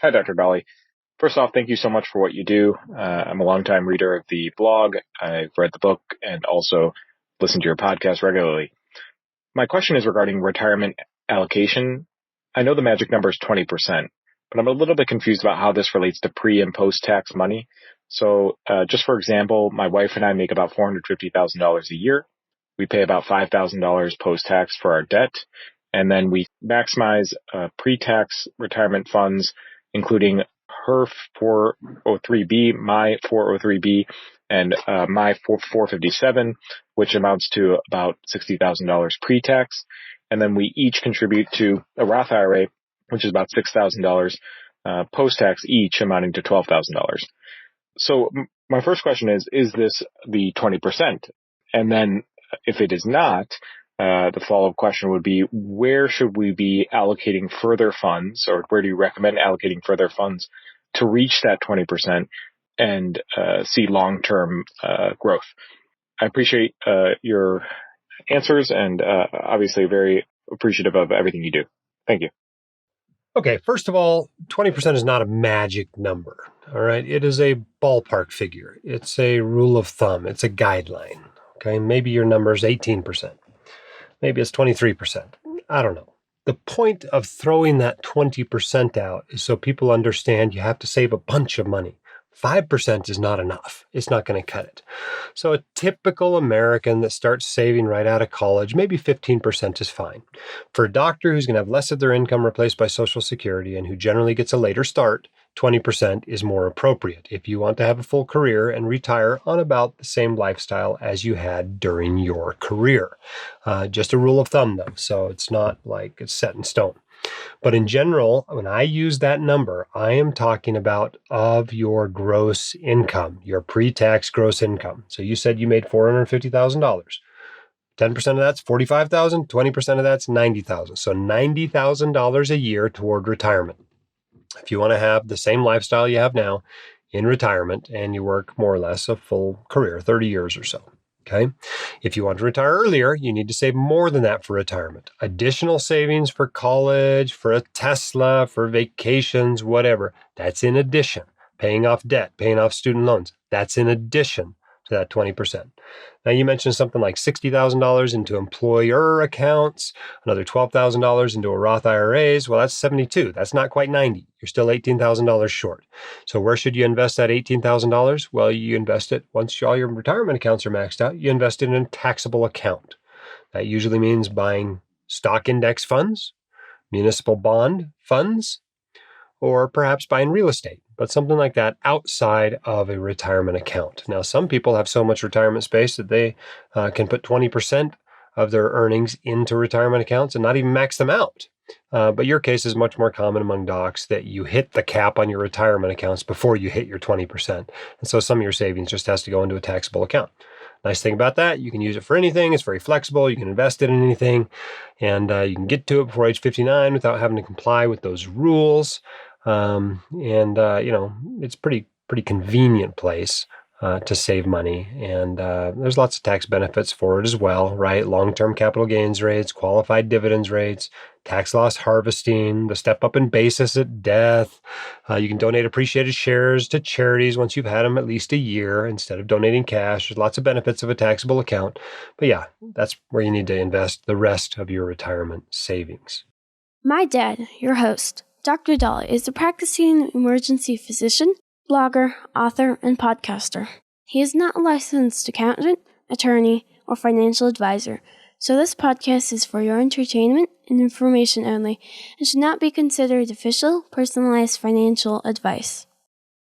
Hi, Dr. Dolly. First off, thank you so much for what you do. I'm a longtime reader of the blog. I've read the book and also listened to your podcast regularly. My question is regarding retirement allocation. I know the magic number is 20%, but I'm a little bit confused about how this relates to pre and post-tax money. So just for example, my wife and I make about $450,000 a year. We pay about $5,000 post-tax for our debt, and then we maximize pre-tax retirement funds, including her 403B, my 403B, and my 457, which amounts to about $60,000 pre-tax. And then we each contribute to a Roth IRA, which is about $6,000 post-tax each, amounting to $12,000. So my first question is this the 20%? And then if it is not, the follow-up question would be, where should we be allocating further funds, or where do you recommend allocating further funds to reach that 20% and see long-term growth? I appreciate your answers and obviously very appreciative of everything you do. Thank you. Okay, first of all, 20% is not a magic number, all right? It is a ballpark figure. It's a rule of thumb. It's a guideline, okay? Maybe your number is 18%. Maybe it's 23%. I don't know. The point of throwing that 20% out is so people understand you have to save a bunch of money. 5% is not enough. It's not going to cut it. So a typical American that starts saving right out of college, maybe 15% is fine. For a doctor who's going to have less of their income replaced by Social Security and who generally gets a later start, 20% is more appropriate if you want to have a full career and retire on about the same lifestyle as you had during your career. Just a rule of thumb, though, so it's not like it's set in stone. But in general, when I use that number, I am talking about of your gross income, your pre-tax gross income. So you said you made $450,000. 10% of that's $45,000, 20% of that's $90,000. So $90,000 a year toward retirement. If you want to have the same lifestyle you have now in retirement and you work more or less a full career, 30 years or so. Okay. If you want to retire earlier, you need to save more than that for retirement. Additional savings for college, for a Tesla, for vacations, whatever. That's in addition. Paying off debt, paying off student loans. That's in addition to that 20%. Now, you mentioned something like $60,000 into employer accounts, another $12,000 into a Roth IRAs. Well, that's 72. That's not quite 90. You're still $18,000 short. So where should you invest that $18,000? Well, you invest it once all your retirement accounts are maxed out, you invest it in a taxable account. That usually means buying stock index funds, municipal bond funds, or perhaps buying real estate, but something like that outside of a retirement account. Now, some people have so much retirement space that they can put 20% of their earnings into retirement accounts and not even max them out. But your case is much more common among docs that you hit the cap on your retirement accounts before you hit your 20%. And so some of your savings just has to go into a taxable account. Nice thing about that, you can use it for anything. It's very flexible. You can invest it in anything, and you can get to it before age 59 without having to comply with those rules. It's pretty convenient place to save money. And there's lots of tax benefits for it as well, right? Long-term capital gains rates, qualified dividends rates, tax loss harvesting, the step up in basis at death. You can donate appreciated shares to charities once you've had them at least a year instead of donating cash. There's lots of benefits of a taxable account. But yeah, that's where you need to invest the rest of your retirement savings. My dad, your host, Dr. Dolly, is a practicing emergency physician, blogger, author, and podcaster. He is not a licensed accountant, attorney, or financial advisor, so this podcast is for your entertainment and information only and should not be considered official, personalized financial advice.